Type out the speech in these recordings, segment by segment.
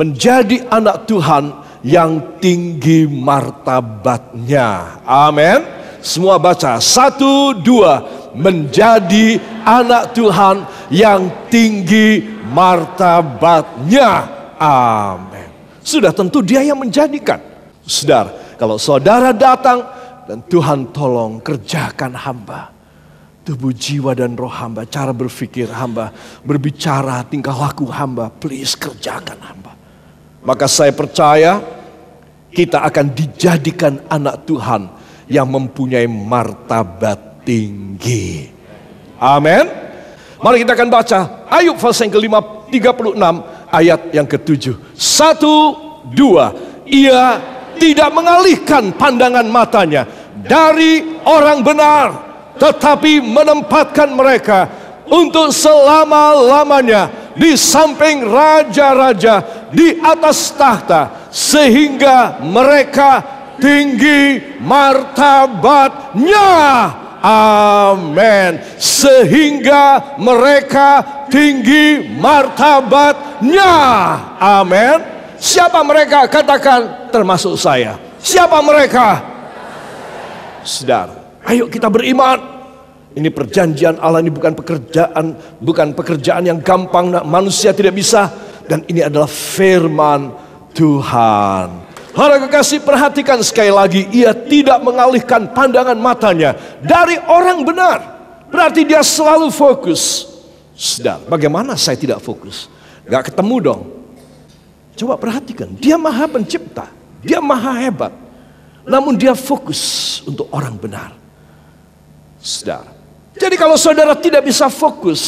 menjadi anak Tuhan yang tinggi martabatnya. Amin. Semua baca, 1, 2, menjadi anak Tuhan yang tinggi martabatnya. Amin. Sudah tentu Dia yang menjadikan. Saudara, kalau saudara datang dan Tuhan tolong kerjakan hamba, tubuh, jiwa, dan roh hamba, cara berpikir hamba, berbicara, tingkah laku hamba, please kerjakan hamba. Maka saya percaya kita akan dijadikan anak Tuhan yang mempunyai martabat tinggi. Amin. Mari kita akan baca Ayub pasal yang ke-36 ayat yang ke-7. 1, 2. Ia tidak mengalihkan pandangan matanya dari orang benar, tetapi menempatkan mereka untuk selama-lamanya di samping raja-raja di atas tahta, sehingga mereka tinggi martabatnya. Amin. Sehingga mereka tinggi martabatnya. Amin. Siapa mereka? Katakan, termasuk saya. Siapa mereka? Saudara, ayo kita beriman. Ini perjanjian Allah, ini bukan pekerjaan yang gampang, manusia tidak bisa. Dan ini adalah firman Tuhan. Para kekasih, perhatikan sekali lagi, ia tidak mengalihkan pandangan matanya dari orang benar. Berarti dia selalu fokus. Saudara, bagaimana saya tidak fokus? Gak ketemu dong. Coba perhatikan, dia maha pencipta, dia maha hebat, namun dia fokus untuk orang benar. Saudara, jadi kalau saudara tidak bisa fokus,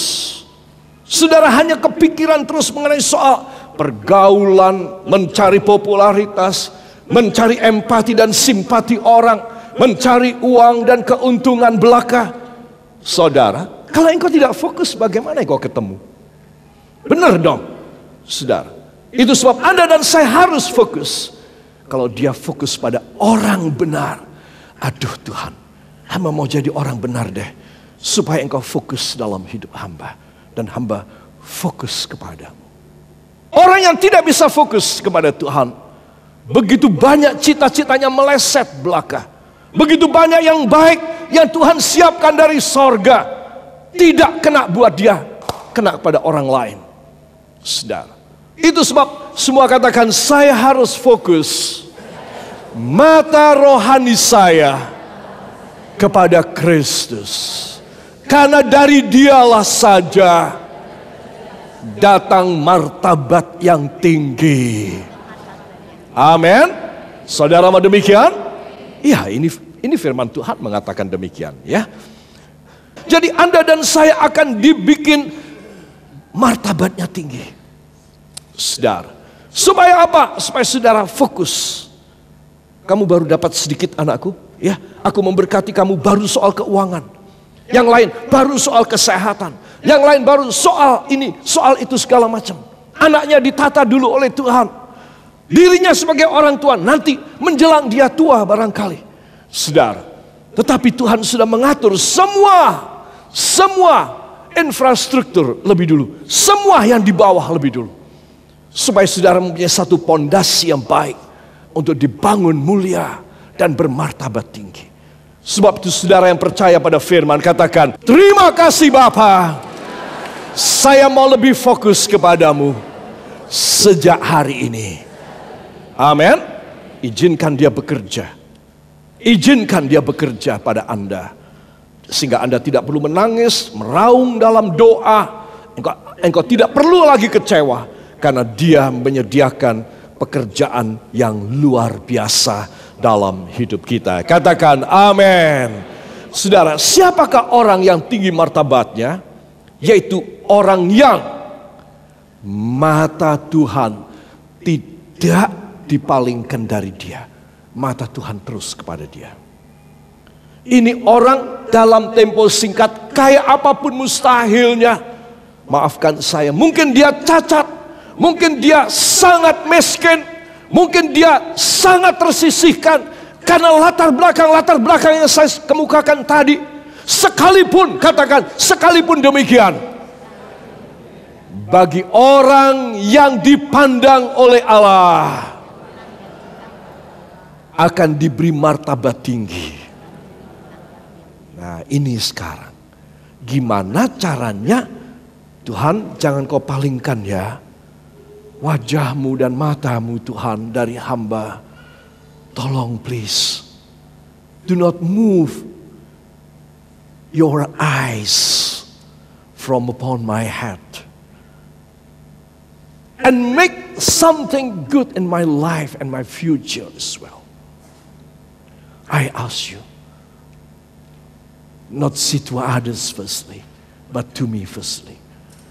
saudara hanya kepikiran terus mengenai soal pergaulan, mencari popularitas, mencari empati dan simpati orang, mencari uang dan keuntungan belaka. Saudara, kalau engkau tidak fokus, bagaimana engkau ketemu? Benar dong, saudara. Itu sebab Anda dan saya harus fokus. Kalau dia fokus pada orang benar, aduh Tuhan, hamba mau jadi orang benar deh, supaya engkau fokus dalam hidup hamba, dan hamba fokus kepadamu. Orang yang tidak bisa fokus kepada Tuhan, begitu banyak cita-citanya meleset belaka. Begitu banyak yang baik yang Tuhan siapkan dari sorga, tidak kena buat dia, kena kepada orang lain. Saudara, itu sebab semua katakan, saya harus fokus mata rohani saya kepada Kristus. Karena dari Dialah saja datang martabat yang tinggi. Amin. Saudara mau demikian? Ya, ini firman Tuhan mengatakan demikian, ya. Jadi Anda dan saya akan dibikin martabatnya tinggi. Saudara, supaya apa? Supaya saudara fokus. Kamu baru dapat sedikit, anakku, ya. Aku memberkati kamu baru soal keuangan. Yang lain baru soal kesehatan. Yang lain baru soal ini, soal itu segala macam. Anaknya ditata dulu oleh Tuhan. Dirinya sebagai orang tua, nanti menjelang dia tua barangkali. Saudara, tetapi Tuhan sudah mengatur semua infrastruktur lebih dulu. Semua yang di bawah lebih dulu. Supaya saudara mempunyai satu pondasi yang baik untuk dibangun mulia dan bermartabat tinggi. Sebab itu saudara yang percaya pada firman, katakan, terima kasih Bapa, saya mau lebih fokus kepadamu sejak hari ini. Amin. Izinkan dia bekerja. Izinkan dia bekerja pada Anda. Sehingga Anda tidak perlu menangis, meraung dalam doa. Engkau tidak perlu lagi kecewa. Karena dia menyediakan pekerjaan yang luar biasa dalam hidup kita. Katakan amin. Saudara, siapakah orang yang tinggi martabatnya? Yaitu orang yang mata Tuhan tidak dipalingkan dari dia. Mata Tuhan terus kepada dia. Ini orang dalam tempo singkat, kayak apapun mustahilnya. Maafkan saya, mungkin dia cacat, mungkin dia sangat miskin, mungkin dia sangat tersisihkan karena latar belakang yang saya kemukakan tadi. Sekalipun, katakan, sekalipun demikian, bagi orang yang dipandang oleh Allah akan diberi martabat tinggi. Nah, ini sekarang gimana caranya? Tuhan, jangan kau palingkan ya wajahmu dan matamu Tuhan dari hamba. Tolong please, do not move your eyes from upon my head. And make something good in my life and my future as well. I ask you, not see to others firstly, but to me firstly.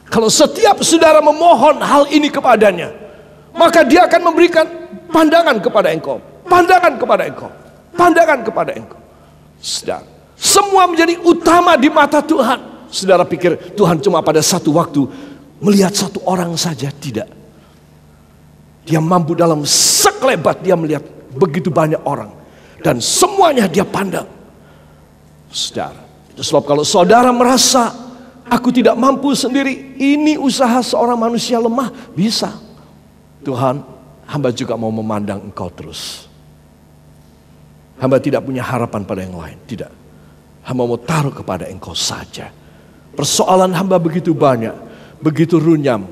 Kalau setiap saudara memohon hal ini kepadanya, maka dia akan memberikan pandangan kepada engkau. Pandangan kepada engkau. Pandangan kepada engkau. Saudara, semua menjadi utama di mata Tuhan. Saudara pikir Tuhan cuma pada satu waktu melihat satu orang saja? Tidak. Dia mampu dalam sekelebat dia melihat begitu banyak orang. Dan semuanya dia pandang. Saudara, itu sebab kalau saudara merasa aku tidak mampu sendiri, ini usaha seorang manusia lemah, bisa. Tuhan, hamba juga mau memandang engkau terus. Hamba tidak punya harapan pada yang lain, tidak. Hamba mau taruh kepada engkau saja. Persoalan hamba begitu banyak, begitu runyam.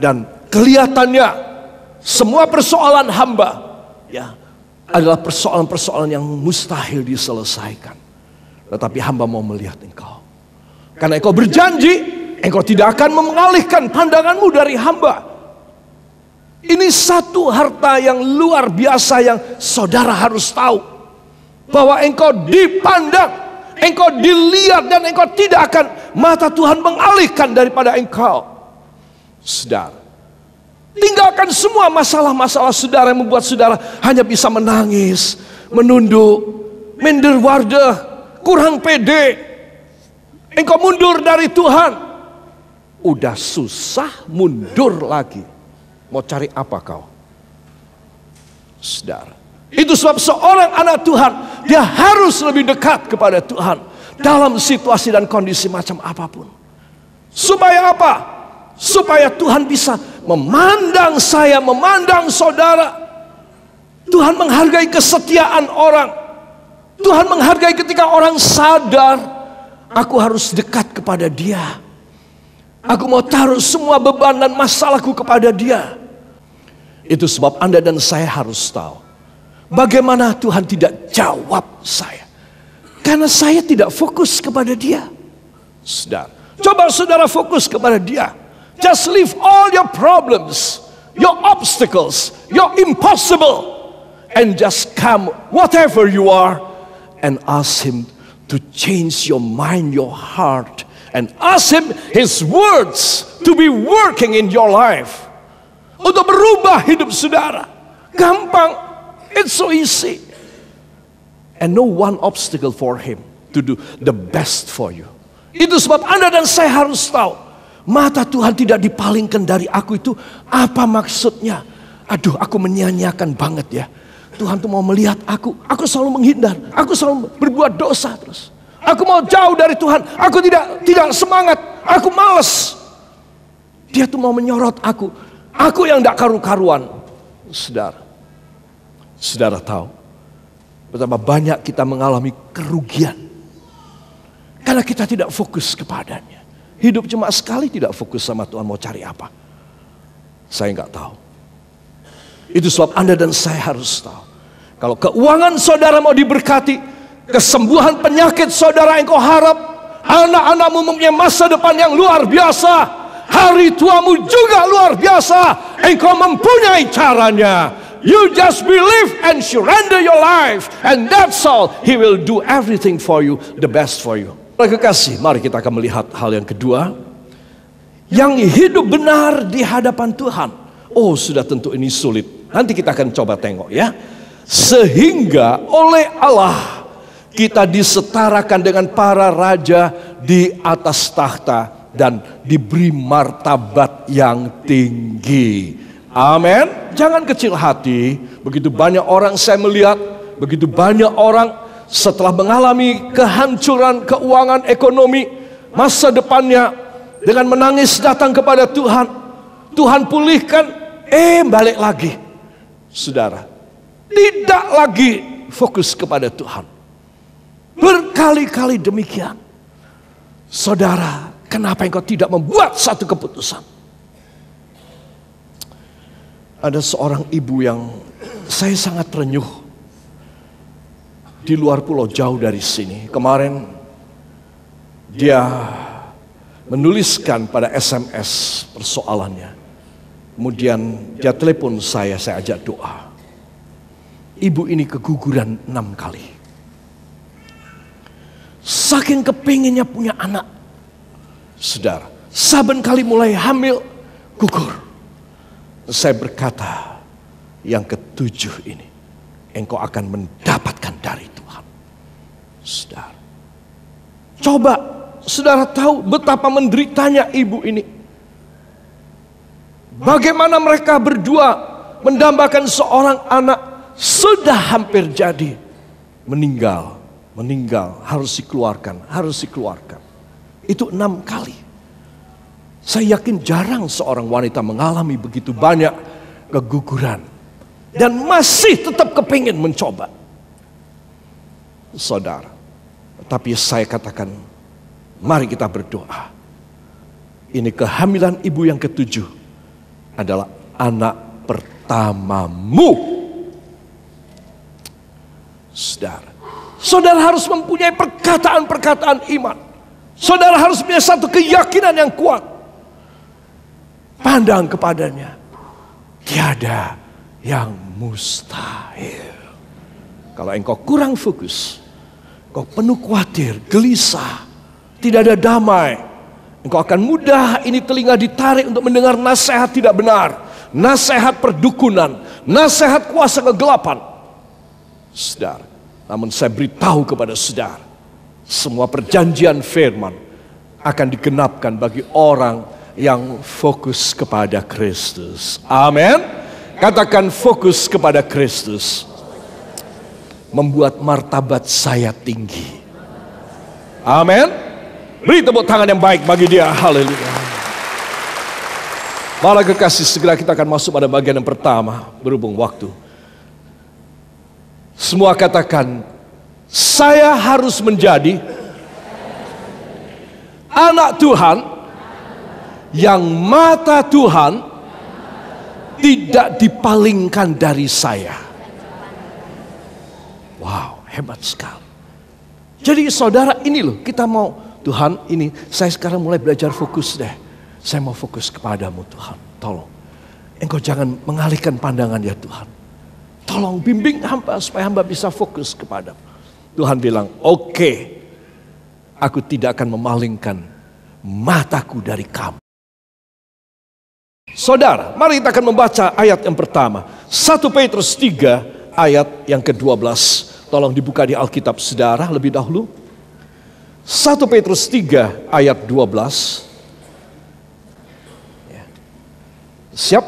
Dan kelihatannya semua persoalan hamba ya adalah persoalan-persoalan yang mustahil diselesaikan. Tetapi hamba mau melihat engkau. Karena engkau berjanji, engkau tidak akan mengalihkan pandanganmu dari hamba. Ini satu harta yang luar biasa yang saudara harus tahu. Bahwa engkau dipandang, engkau dilihat, dan engkau tidak akan mata Tuhan mengalihkan daripada engkau. Saudara, tinggalkan semua masalah-masalah saudara yang membuat saudara hanya bisa menangis, menunduk, minderwaarde, kurang pede. Engkau mundur dari Tuhan. Udah susah mundur lagi. Mau cari apa kau? Saudara, itu sebab seorang anak Tuhan, dia harus lebih dekat kepada Tuhan dalam situasi dan kondisi macam apapun. Supaya apa? Supaya Tuhan bisa memandang saya, memandang saudara. Tuhan menghargai kesetiaan orang. Tuhan menghargai ketika orang sadar, aku harus dekat kepada dia. Aku mau taruh semua beban dan masalahku kepada dia. Itu sebab Anda dan saya harus tahu bagaimana Tuhan tidak jawab saya. Karena saya tidak fokus kepada dia. Saudara, coba saudara fokus kepada dia. Just leave all your problems, your obstacles, your impossible, and just come whatever you are and ask him to change your mind, your heart, and ask him his words to be working in your life. Untuk berubah hidup saudara. Gampang. It's so easy. And no one obstacle for him to do the best for you. Itu sebab Anda dan saya harus tahu, mata Tuhan tidak dipalingkan dari aku itu apa maksudnya. Aduh, aku menyia-nyiakan banget ya. Tuhan tuh mau melihat aku selalu menghindar, aku selalu berbuat dosa terus. Aku mau jauh dari Tuhan, aku tidak semangat, aku malas. Dia tuh mau menyorot aku yang tidak karu-karuan. Saudara tahu betapa banyak kita mengalami kerugian karena kita tidak fokus kepadanya. Hidup cuma sekali, tidak fokus sama Tuhan, mau cari apa? Saya nggak tahu. Itu sebab Anda dan saya harus tahu, kalau keuangan saudara mau diberkati, kesembuhan penyakit saudara yang kau harap, anak-anakmu mempunyai masa depan yang luar biasa, hari tuamu juga luar biasa, engkau mempunyai caranya. You just believe and surrender your life, and that's all. He will do everything for you, the best for you. Para kekasih, mari kita akan melihat hal yang kedua, yang hidup benar di hadapan Tuhan. Oh, sudah tentu ini sulit. Nanti kita akan coba tengok ya. Sehingga oleh Allah kita disetarakan dengan para raja di atas tahta dan diberi martabat yang tinggi. Amin. Jangan kecil hati. Begitu banyak orang saya melihat, begitu banyak orang setelah mengalami kehancuran keuangan ekonomi, masa depannya dengan menangis datang kepada Tuhan. Tuhan pulihkan, balik lagi. Saudara, tidak lagi fokus kepada Tuhan. Berkali-kali demikian. Saudara, kenapa engkau tidak membuat satu keputusan? Ada seorang ibu yang saya sangat terenyuh. Di luar pulau jauh dari sini. Kemarin dia menuliskan pada SMS persoalannya. Kemudian dia telepon saya ajak doa. Ibu ini keguguran 6 kali. Saking kepinginnya punya anak. Saudara, saben kali mulai hamil, gugur. Saya berkata, yang ke-7 ini, engkau akan mendapatkan dari Tuhan. Saudara, coba saudara tahu betapa menderitanya ibu ini. Bagaimana mereka berdua mendambakan seorang anak sudah hampir jadi. Meninggal, harus dikeluarkan. Itu 6 kali. Saya yakin jarang seorang wanita mengalami begitu banyak keguguran. Dan masih tetap kepingin mencoba. Saudara, tapi saya katakan, mari kita berdoa. Ini kehamilan ibu yang ke-7 adalah anak pertamamu. Saudara harus mempunyai perkataan-perkataan iman. Saudara harus punya satu keyakinan yang kuat. Pandang kepadanya. Tiada yang mustahil. Kalau engkau kurang fokus, engkau penuh khawatir, gelisah, tidak ada damai, engkau akan mudah ini telinga ditarik untuk mendengar nasihat tidak benar, nasihat perdukunan, nasihat kuasa kegelapan. Saudara, namun saya beritahu kepada saudara, semua perjanjian firman akan digenapkan bagi orang yang fokus kepada Kristus. Amin. Katakan fokus kepada Kristus. Membuat martabat saya tinggi. Amin. Beri tepuk tangan yang baik bagi dia. Haleluya. Para kekasih, segera kita akan masuk pada bagian yang pertama. Berhubung waktu. Semua katakan, saya harus menjadi anak Tuhan yang mata Tuhan tidak dipalingkan dari saya. Wow, hebat sekali. Jadi saudara, ini loh, kita mau, Tuhan ini, saya sekarang mulai belajar fokus deh. Saya mau fokus kepadamu Tuhan, tolong. Engkau jangan mengalihkan pandangan ya Tuhan. Tolong bimbing hamba supaya hamba bisa fokus kepadamu. Tuhan bilang, oke, aku tidak akan memalingkan mataku dari kamu. Saudara, mari kita akan membaca ayat yang pertama. 1 Petrus 3 ayat yang ke-12. Tolong dibuka di Alkitab saudara lebih dahulu. 1 Petrus 3 ayat 12. Siap?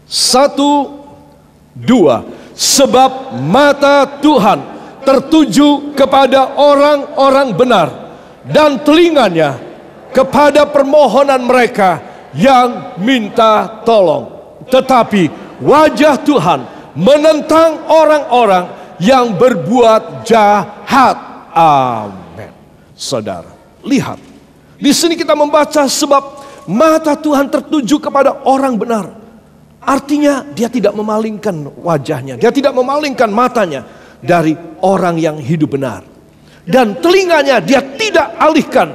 1, 2. Sebab mata Tuhan tertuju kepada orang-orang benar, dan telinganya kepada permohonan mereka yang minta tolong. Tetapi wajah Tuhan menentang orang-orang yang berbuat jahat. Amin. Saudara, lihat. Di sini kita membaca sebab mata Tuhan tertuju kepada orang benar. Artinya dia tidak memalingkan wajahnya, dia tidak memalingkan matanya dari orang yang hidup benar. Dan telinganya dia tidak alihkan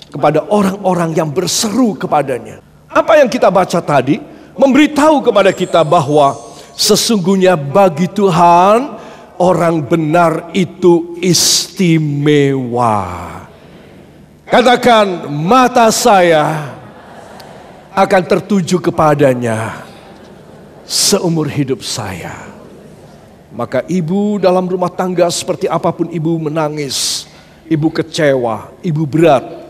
kepada orang-orang yang berseru kepadanya. Apa yang kita baca tadi memberitahu kepada kita bahwa sesungguhnya bagi Tuhan orang benar itu istimewa. Katakan, mata saya akan tertuju kepadanya seumur hidup saya. Maka ibu dalam rumah tangga seperti apapun ibu menangis, ibu kecewa, ibu berat.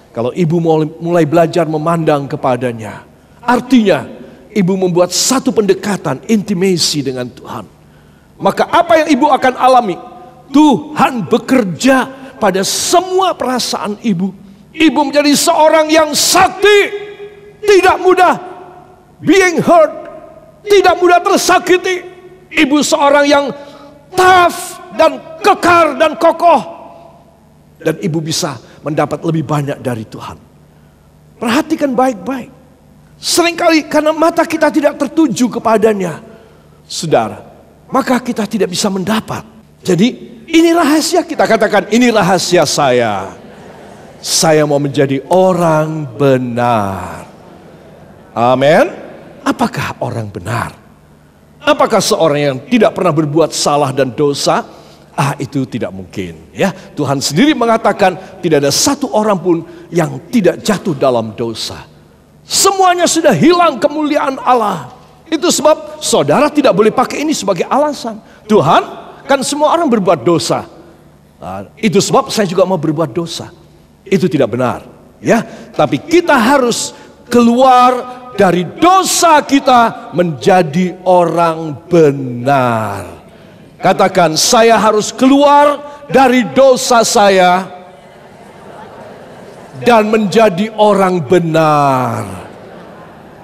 Kalau ibu mulai belajar memandang kepadanya, artinya ibu membuat satu pendekatan intimasi dengan Tuhan. Maka apa yang ibu akan alami? Tuhan bekerja pada semua perasaan ibu. Ibu menjadi seorang yang sakti. tidak mudah being hurt, tidak mudah tersakiti. Ibu seorang yang tough dan kekar dan kokoh, dan ibu bisa mendapat lebih banyak dari Tuhan. Perhatikan baik-baik. Seringkali karena mata kita tidak tertuju kepadanya, saudara, maka kita tidak bisa mendapat. Jadi ini rahasia, kita katakan ini rahasia saya. Saya mau menjadi orang benar. Amin. Apakah orang benar? Apakah seorang yang tidak pernah berbuat salah dan dosa? Itu tidak mungkin. Ya, Tuhan sendiri mengatakan tidak ada satu orang pun yang tidak jatuh dalam dosa. Semuanya sudah hilang kemuliaan Allah. Itu sebab saudara tidak boleh pakai ini sebagai alasan. Tuhan, kan semua orang berbuat dosa. Itu sebab saya juga mau berbuat dosa. Itu tidak benar. Ya, tapi kita harus keluar dari dosa kita menjadi orang benar. Katakan, saya harus keluar dari dosa saya dan menjadi orang benar.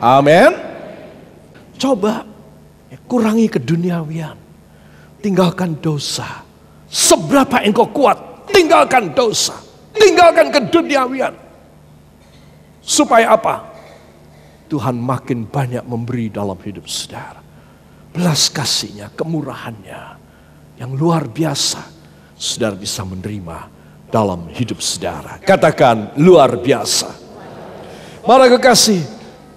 Amin. Coba kurangi keduniawian, tinggalkan dosa. Seberapa engkau kuat, tinggalkan dosa, tinggalkan keduniawian. Supaya apa? Tuhan makin banyak memberi dalam hidup saudara. Belas kasihnya, kemurahannya yang luar biasa, saudara bisa menerima dalam hidup saudara. Katakan luar biasa. Para kekasih,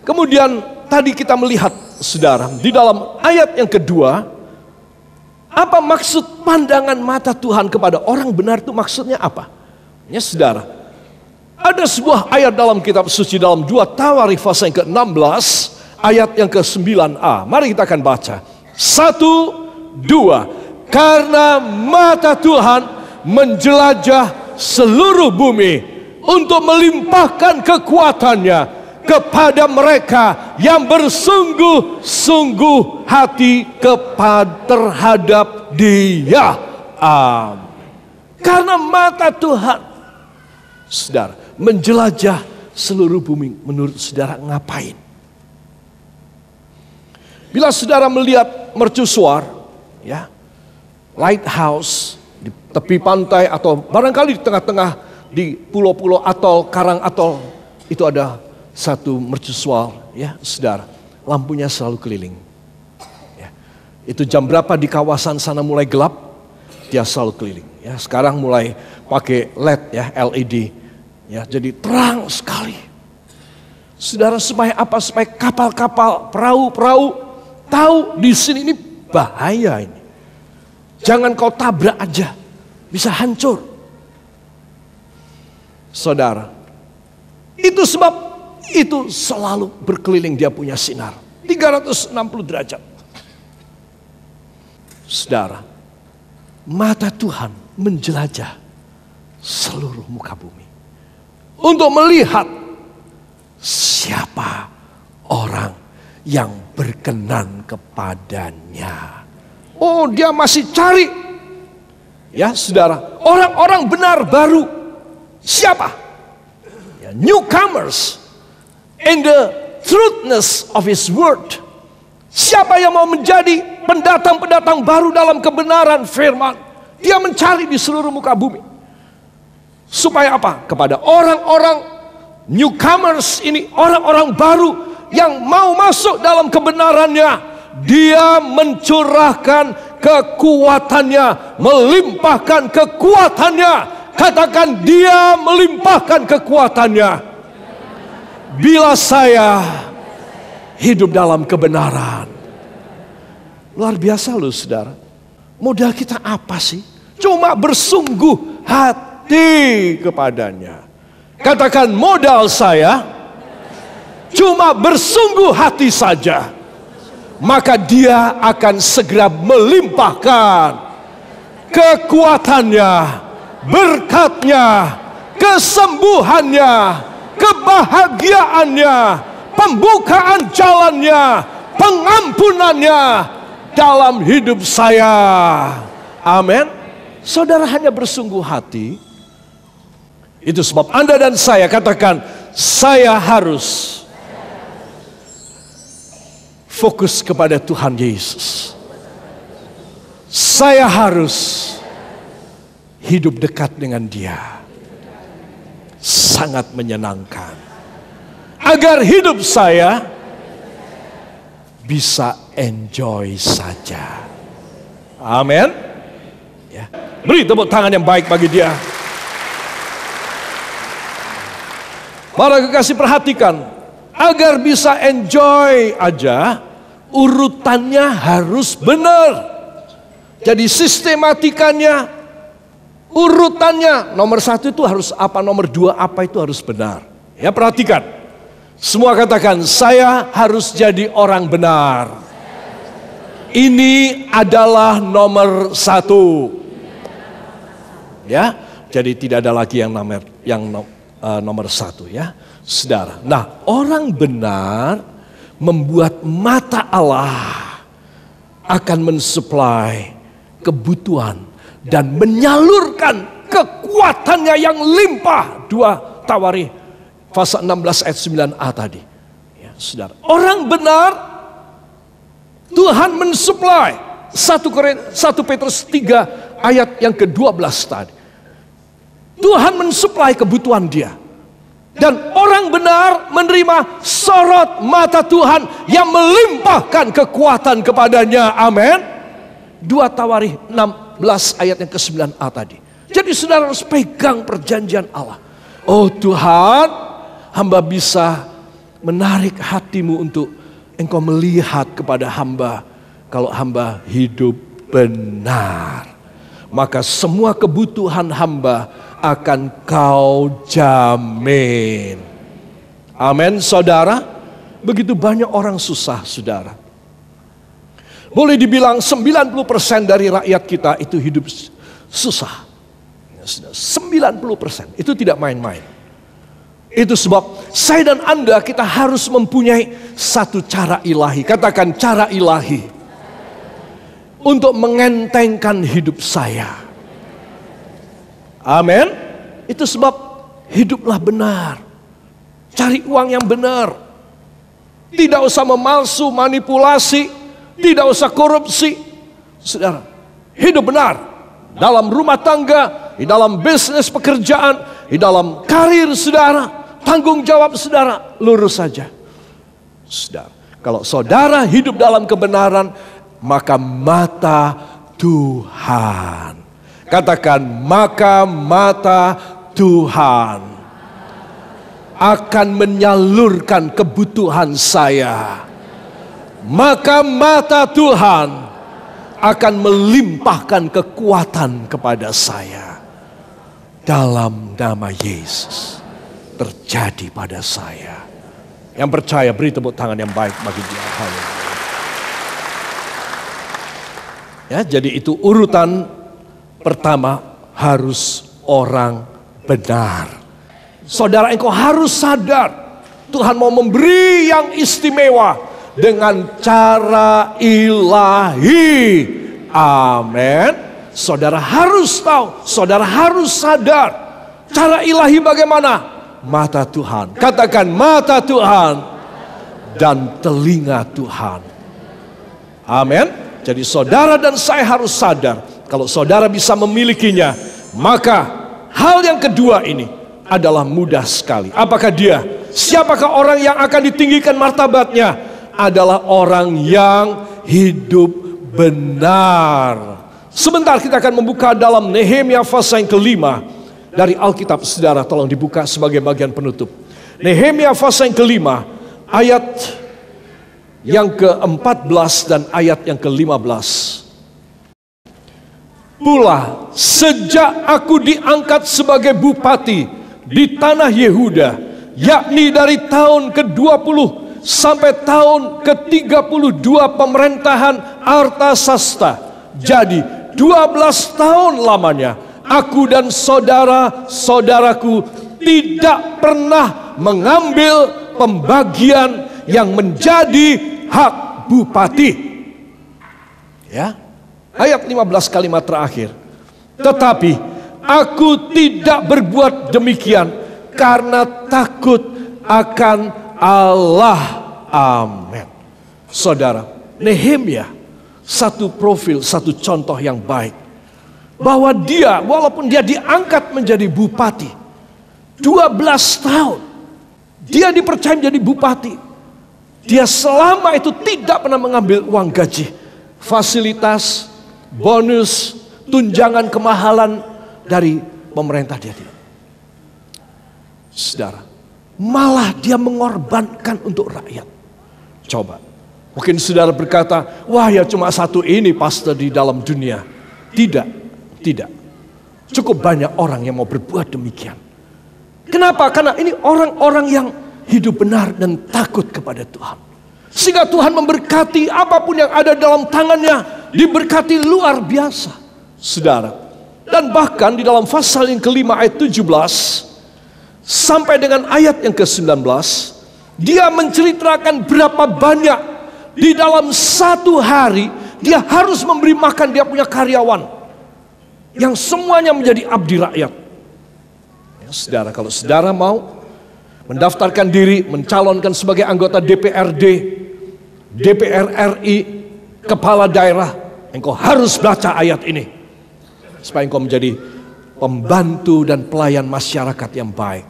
kemudian tadi kita melihat saudara di dalam ayat yang kedua, apa maksud pandangan mata Tuhan kepada orang benar itu maksudnya apa? Ya saudara, ada sebuah ayat dalam kitab suci dalam 2 Tawarikh pasal yang ke-16 ayat yang ke-9a. Mari kita akan baca. 1, 2. Karena mata Tuhan menjelajah seluruh bumi untuk melimpahkan kekuatannya kepada mereka yang bersungguh-sungguh hati terhadap Dia. Karena mata Tuhan, saudara, menjelajah seluruh bumi. Menurut saudara ngapain? Bila saudara melihat mercusuar, ya, lighthouse di tepi pantai atau barangkali di tengah-tengah di pulau-pulau atol, karang atol, itu ada satu mercusuar, ya, saudara. Lampunya selalu keliling. Ya. Itu jam berapa di kawasan sana mulai gelap, dia selalu keliling. Ya, sekarang mulai pakai LED, ya, LED. Ya, jadi terang sekali. Saudara, supaya apa? Supaya kapal-kapal, perahu-perahu tahu di sini ini bahaya ini. Jangan kau tabrak aja, bisa hancur. Saudara, itu sebab itu selalu berkeliling, dia punya sinar 360 derajat. Saudara, mata Tuhan menjelajah seluruh muka bumi untuk melihat siapa orang yang berkenan kepadanya. Oh, dia masih cari, ya saudara, orang-orang benar baru. Siapa? Ya, newcomers in the truthness of His word. Siapa yang mau menjadi pendatang-pendatang baru dalam kebenaran firman? Dia mencari di seluruh muka bumi. Supaya apa? Kepada orang-orang newcomers ini, orang-orang baru yang mau masuk dalam kebenarannya, Dia mencurahkan kekuatannya, melimpahkan kekuatannya. Katakan, Dia melimpahkan kekuatannya. Bila saya hidup dalam kebenaran. Luar biasa loh saudara. Modal kita apa sih? Cuma bersungguh hati kepadanya. Katakan, modal saya cuma bersungguh hati saja. Maka Dia akan segera melimpahkan kekuatannya, berkatnya, kesembuhannya, kebahagiaannya, pembukaan jalannya, pengampunannya dalam hidup saya. Amin. Saudara hanya bersungguh hati. Itu sebab Anda dan saya katakan, saya harus fokus kepada Tuhan Yesus. Saya harus hidup dekat dengan Dia. Sangat menyenangkan. Agar hidup saya bisa enjoy saja. Amin. Ya. Beri tepuk tangan yang baik bagi dia. Para kekasih, perhatikan, agar bisa enjoy aja, urutannya harus benar. Jadi sistematikanya, urutannya, nomor 1 itu harus apa, nomor 2 apa, itu harus benar. Ya, perhatikan. Semua katakan, saya harus jadi orang benar. Ini adalah nomor 1. Ya, jadi tidak ada lagi yang nomor 1 ya, saudara. Nah, orang benar membuat mata Allah akan mensuplai kebutuhan dan menyalurkan kekuatannya yang limpah. 2 Tawarikh pasal 16 ayat 9a tadi. Ya, saudara. Orang benar Tuhan mensuplai. 1 Petrus 3 ayat yang ke-12 tadi. Tuhan mensuplai kebutuhan dia. Dan orang benar menerima sorot mata Tuhan yang melimpahkan kekuatan kepadanya. Amin. 2 Tawarikh 16 ayat yang ke-9a tadi. Jadi saudara harus pegang perjanjian Allah. Oh Tuhan, hamba bisa menarik hatimu untuk engkau melihat kepada hamba. Kalau hamba hidup benar, maka semua kebutuhan hamba akan kau jamin. Amin, saudara. Begitu banyak orang susah, saudara. Boleh dibilang 90% dari rakyat kita itu hidup susah. 90% itu tidak main-main. Itu sebab saya dan Anda kita harus mempunyai satu cara ilahi. Katakan cara ilahi. Untuk mengentengkan hidup saya. Amin. Itu sebab hiduplah benar. Cari uang yang benar. Tidak usah memalsu, manipulasi. Tidak usah korupsi. Saudara, hidup benar. Dalam rumah tangga, di dalam bisnis pekerjaan, di dalam karir saudara, tanggung jawab saudara, lurus saja. Saudara, kalau saudara hidup dalam kebenaran, maka mata Tuhan. Katakan, maka mata Tuhan akan menyalurkan kebutuhan saya. Maka mata Tuhan akan melimpahkan kekuatan kepada saya. Dalam nama Yesus terjadi pada saya. Yang percaya beri tepuk tangan yang baik bagi dia. Ya, jadi itu urutan pertama, harus orang benar. Saudara, engkau harus sadar Tuhan mau memberi yang istimewa dengan cara ilahi. Amin. Saudara harus tahu, saudara harus sadar. Cara ilahi bagaimana? Mata Tuhan. Katakan mata Tuhan dan telinga Tuhan. Amin. Jadi saudara dan saya harus sadar. Kalau saudara bisa memilikinya, maka hal yang kedua ini adalah mudah sekali. Apakah dia? Siapakah orang yang akan ditinggikan martabatnya? Adalah orang yang hidup benar. Sebentar kita akan membuka dalam Nehemia pasal yang kelima dari Alkitab. Saudara tolong dibuka sebagai bagian penutup. Nehemia pasal yang kelima ayat yang ke-14 dan ayat yang ke-15. Pula sejak aku diangkat sebagai bupati di tanah Yehuda, yakni dari tahun ke-20 sampai tahun ke-32 pemerintahan Artasasta. Jadi 12 tahun lamanya aku dan saudara-saudaraku tidak pernah mengambil pembagian yang menjadi hak bupati. Ya. Ayat 15 kalimat terakhir. Tetapi aku tidak berbuat demikian karena takut akan Allah. Amin. Saudara, Nehemia satu profil, satu contoh yang baik. Bahwa dia, walaupun dia diangkat menjadi bupati 12 tahun, dia dipercaya menjadi bupati. Dia selama itu tidak pernah mengambil uang gaji, fasilitas, bonus, tunjangan kemahalan dari pemerintah. Dia tidak. Saudara, malah dia mengorbankan untuk rakyat. Coba, mungkin saudara berkata, wah ya cuma satu ini pastor di dalam dunia. Tidak. Cukup banyak orang yang mau berbuat demikian. Kenapa? Karena ini orang-orang yang hidup benar dan takut kepada Tuhan. Sehingga Tuhan memberkati apapun yang ada dalam tangannya, diberkati luar biasa. Saudara, dan bahkan di dalam pasal yang kelima ayat 17 sampai dengan ayat yang ke-19, dia menceritakan berapa banyak di dalam satu hari dia harus memberi makan dia punya karyawan yang semuanya menjadi abdi rakyat. Ya, saudara, kalau saudara mau mendaftarkan diri, mencalonkan sebagai anggota DPRD, DPR RI, kepala daerah, engkau harus baca ayat ini supaya engkau menjadi pembantu dan pelayan masyarakat yang baik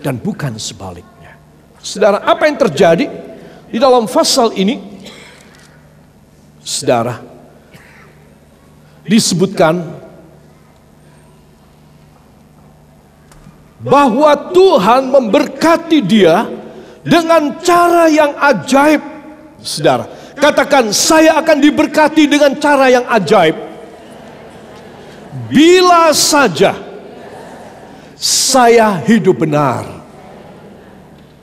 dan bukan sebaliknya. Saudara, apa yang terjadi di dalam pasal ini? Saudara, disebutkan bahwa Tuhan memberkati dia dengan cara yang ajaib. Saudara, katakan, saya akan diberkati dengan cara yang ajaib. Bila saja saya hidup benar.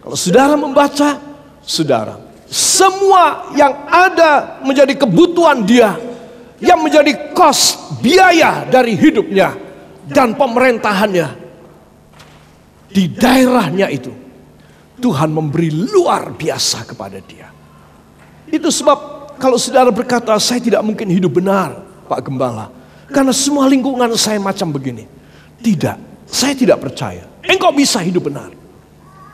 Kalau saudara membaca, saudara, semua yang ada menjadi kebutuhan dia, yang menjadi kos biaya dari hidupnya dan pemerintahannya, di daerahnya itu Tuhan memberi luar biasa kepada dia. Itu sebab kalau saudara berkata, saya tidak mungkin hidup benar Pak Gembala, karena semua lingkungan saya macam begini. Tidak, saya tidak percaya engkau bisa hidup benar.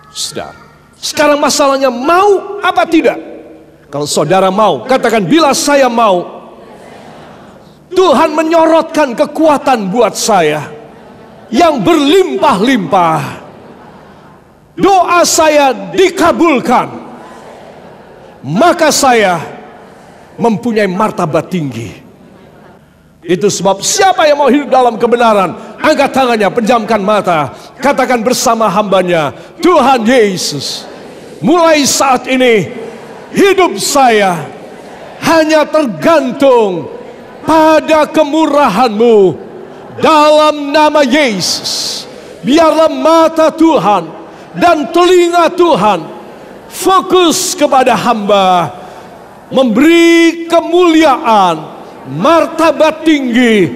Saudara, sekarang masalahnya mau apa tidak? Kalau saudara mau, katakan, bila saya mau, Tuhan menyorotkan kekuatan buat saya yang berlimpah-limpah. Doa saya dikabulkan, maka saya mempunyai martabat tinggi. Itu sebab siapa yang mau hidup dalam kebenaran, angkat tangannya, pejamkan mata, katakan bersama hambanya, Tuhan Yesus, mulai saat ini hidup saya hanya tergantung pada kemurahan-Mu. Dalam nama Yesus, biarlah mata Tuhan dan telinga Tuhan fokus kepada hamba, memberi kemuliaan, martabat tinggi,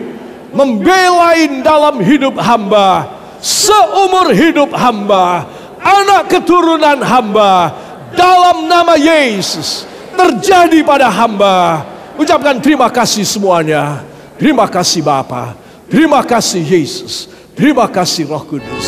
membelain dalam hidup hamba, seumur hidup hamba, anak keturunan hamba, dalam nama Yesus terjadi pada hamba. Ucapkan terima kasih semuanya. Terima kasih Bapa, terima kasih Yesus, terima kasih Roh Kudus.